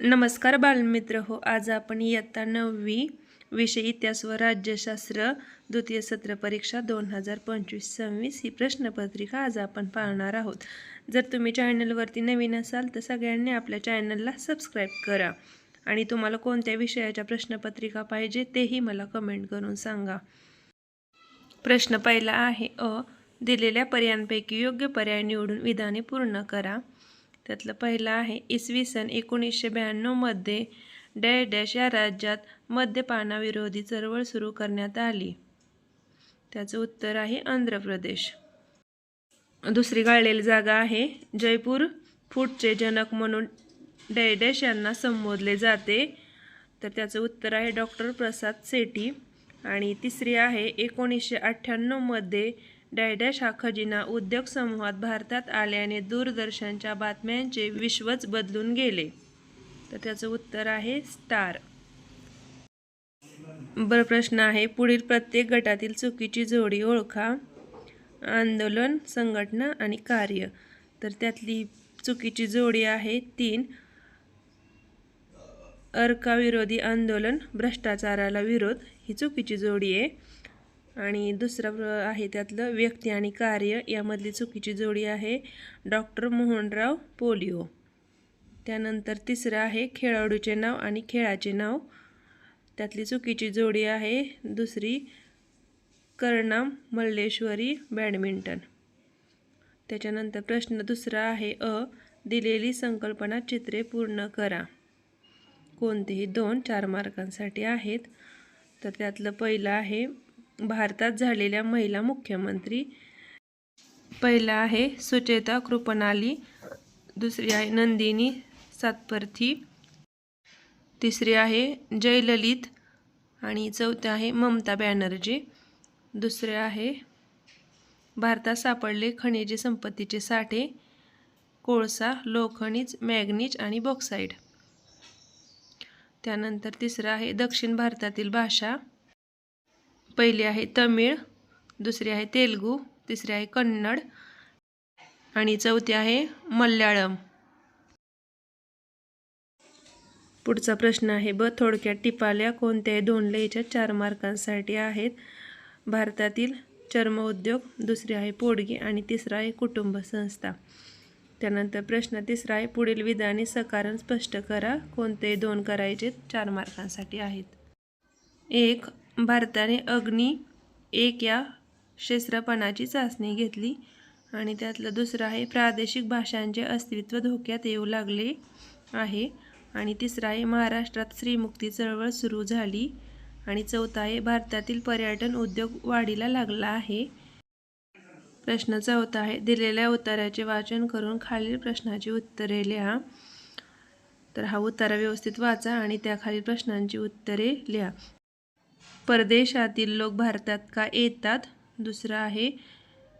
नमस्कार बालमित्र हो. आज आपण इयत्ता 9वी विषय इतिहास व राज्यशास्त्र द्वितीय सत्र परीक्षा 2025-26 ही प्रश्नपत्रिका आज आपण पाहणार आहोत. जर तुम्ही चॅनलवरती नवीन असाल तर सगळ्यांनी आपल्या चॅनलला सबस्क्राईब करा आणि तुम्हाला कोणत्या विषयाच्या प्रश्नपत्रिका पाहिजे तेही मला कमेंट करून सांगा. प्रश्न पहिला आहे दिलेल्या पर्यायांपैकी योग्य पर्याय निवडून विधाने पूर्ण करा. त्यातलं पहिलं आहे इसवी सन 1992 मध्ये डॅश डॅश या राज्यात मद्यपानाविरोधी चळवळ सुरू करण्यात आली. त्याचं उत्तर आहे आंध्र प्रदेश. दुसरी गाळलेली जागा आहे जयपूर फूटचे जनक म्हणून डॅश डॅश यांना संबोधले जाते. तर त्याचं उत्तर आहे डॉक्टर प्रसाद सेठी. आणि तिसरी आहे 1998 मध्ये डॅश डॅश हा खजिना उद्योग समूहात भारतात आल्याने दूरदर्शनच्या बातम्यांचे विश्वच बदलून गेले. तर त्याचं उत्तर आहे स्टार. बरं प्रश्न आहे पुढील प्रत्येक गटातील चुकीची जोडी ओळखा. आंदोलन, संघटना आणि कार्य. तर त्यातली चुकीची जोडी आहे 3. अर्काविरोधी आंदोलन, भ्रष्टाचाराला विरोध ही चुकीची जोडी आहे. आणि दुसरं आहे त्यातलं व्यक्ती आणि कार्य यामधली चुकीची जोडी आहे डॉक्टर मोहनराव पोलिओ. त्यानंतर तिसरं आहे खेळाडूचे नाव आणि खेळाचे नाव. त्यातली चुकीची जोडी आहे दुसरी करनाम मल्लेश्वरी बॅडमिंटन. त्याच्यानंतर प्रश्न दुसरा आहे दिलेली संकल्पना चित्रे पूर्ण करा. कोणतेही 2 4 मार्कांसाठी आहेत. तर त्यातलं पहिलं आहे भारतात झालेल्या महिला मुख्यमंत्री. पहिला आहे सुचेता कृपणाली. दुसरी आहे नंदिनी सातपर्थी. तिसरी आहे जयललित. आणि चौथी आहे ममता बॅनर्जी. दुसरे आहे भारतात सापडले खनिज संपत्तीचे साठे कोळसा, लोखंडीज, मॅग्नीज आणि बॉक्साईड. त्यानंतर तिसरं आहे दक्षिण भारतातील भाषा. पहिली आहे तमिळ, दुसरी आहे तेलुगू, तिसरी आहे कन्नड आणि चौथी आहे मल्याळम. पुढचा प्रश्न आहे थोडक्यात टिपाल्या कोणत्याही 2 लयीच्या 4 मार्कांसाठी आहेत. भारतातील चर्म उद्योग, दुसरी आहे पोडगी आणि तिसरा आहे कुटुंब संस्था. त्यानंतर प्रश्न तिसरा आहे पुढील विधाने सकारण स्पष्ट करा. कोणतेही 2 करायचे 4 मार्कांसाठी आहेत. 1. भारताने अग्नी 1 या क्षेत्रफळाची चाचणी घेतली. आणि त्यातलं दुसरं आहे प्रादेशिक भाषांचे अस्तित्व धोक्यात येऊ लागले आहे. आणि तिसरं आहे महाराष्ट्रात स्त्रीमुक्ती चळवळ सुरू झाली. आणि चौथा आहे भारतातील पर्यटन उद्योग वाढीला लागला आहे. प्रश्न चौथा आहे दिलेल्या उत्तराचे वाचन करून खालील प्रश्नाची उत्तरे लिहा. तर हा उत्तर व्यवस्थित वाचा आणि त्याखालील प्रश्नांची उत्तरे लिहा. परदेशातील लोक भारतात का येतात? दुसरं आहे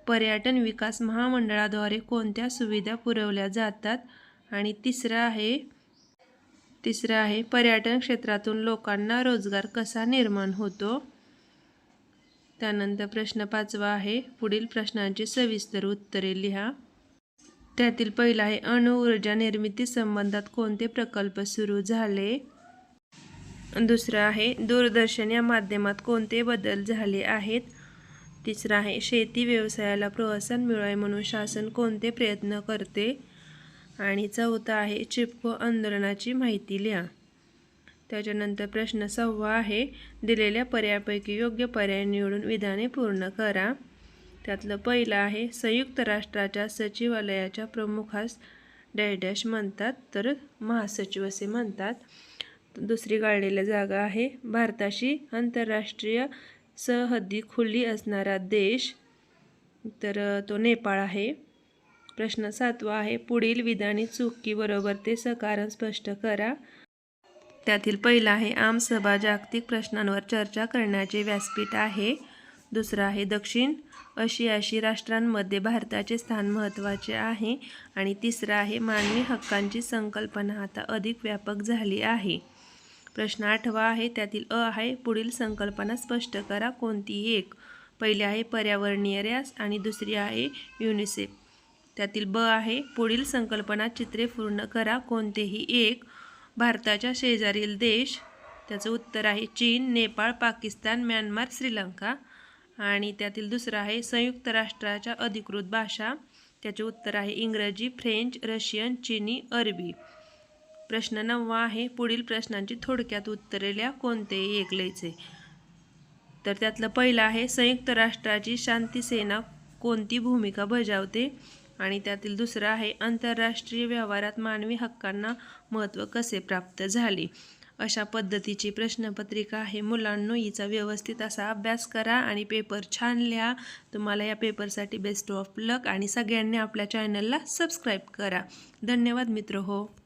पर्यटन विकास महामंडळाद्वारे कोणत्या सुविधा पुरवल्या जातात? आणि तिसरं आहे पर्यटन क्षेत्रातून लोकांना रोजगार कसा निर्माण होतो? त्यानंतर प्रश्न 5वा आहे पुढील प्रश्नांची सविस्तर उत्तरे लिहा. त्यातील पहिला आहे अणुऊर्जा निर्मिती संबंधात कोणते प्रकल्प सुरू झाले? दुसरं आहे दूरदर्शन या माध्यमात कोणते बदल झाले आहेत? तिसरं आहे शेती व्यवसायाला प्रोत्साहन मिळावे म्हणून शासन कोणते प्रयत्न करते? आणि चौथा आहे चिपको आंदोलनाची माहिती लिहा. त्याच्यानंतर प्रश्न 6वा आहे दिलेल्या पर्यायापैकी योग्य पर्याय निवडून विधाने पूर्ण करा. त्यातलं पहिलं आहे संयुक्त राष्ट्राच्या सचिवालयाच्या प्रमुखास डॅश डॅश म्हणतात, तर महासचिव असे म्हणतात. दुसरी गाळलेली जागा आहे भारताशी आंतरराष्ट्रीय सहहद्दी खुली असणारा देश, तर तो नेपाळ आहे. प्रश्न 7वा आहे पुढील विधाने चुकी बरोबर ते सकारण स्पष्ट करा. त्यातील पहिला आहे आमसभा जागतिक प्रश्नांवर चर्चा करण्याचे व्यासपीठ आहे. दुसरा आहे दक्षिण आशियाशी राष्ट्रांमध्ये भारताचे स्थान महत्त्वाचे आहे. आणि तिसरा आहे मानवी हक्कांची संकल्पना आता अधिक व्यापक झाली आहे. प्रश्न 8वा आहे त्यातील आहे पुढील संकल्पना स्पष्ट करा. कोणतीही एक. पहिली आहे पर्यावरणीय ऱ्हास आणि दुसरी आहे युनिसेफ. त्यातील आहे पुढील संकल्पना चित्रे पूर्ण करा. कोणतेही एक. भारताच्या शेजारील देश, त्याचं उत्तर आहे चीन, नेपाळ, पाकिस्तान, म्यानमार, श्रीलंका. आणि त्यातील दुसरं आहे संयुक्त राष्ट्राच्या अधिकृत भाषा, त्याचे उत्तर आहे इंग्रजी, फ्रेंच, रशियन, चिनी, अरबी. प्रश्न 9 आहे पुढील प्रश्नांची थोडक्यात उत्तरे लिहा, कोणतेही एक लिहायचे. तर त्यातलं पहिलं आहे संयुक्त राष्ट्राची शांती सेना कोणती भूमिका बजावते. आणि त्यातील दुसरं आहे आंतरराष्ट्रीय व्यवहारात मानवी हक्कांना महत्त्व कसे प्राप्त झाले. अशा पद्धतीची प्रश्नपत्रिका आहे मुलांनो. हिचा व्यवस्थित असा अभ्यास करा आणि पेपर छान लिहा. तुम्हाला या पेपरसाठी बेस्ट ऑफ लक आणि सगळ्यांनी आपल्या चॅनलला सबस्क्राईब करा. धन्यवाद मित्र हो.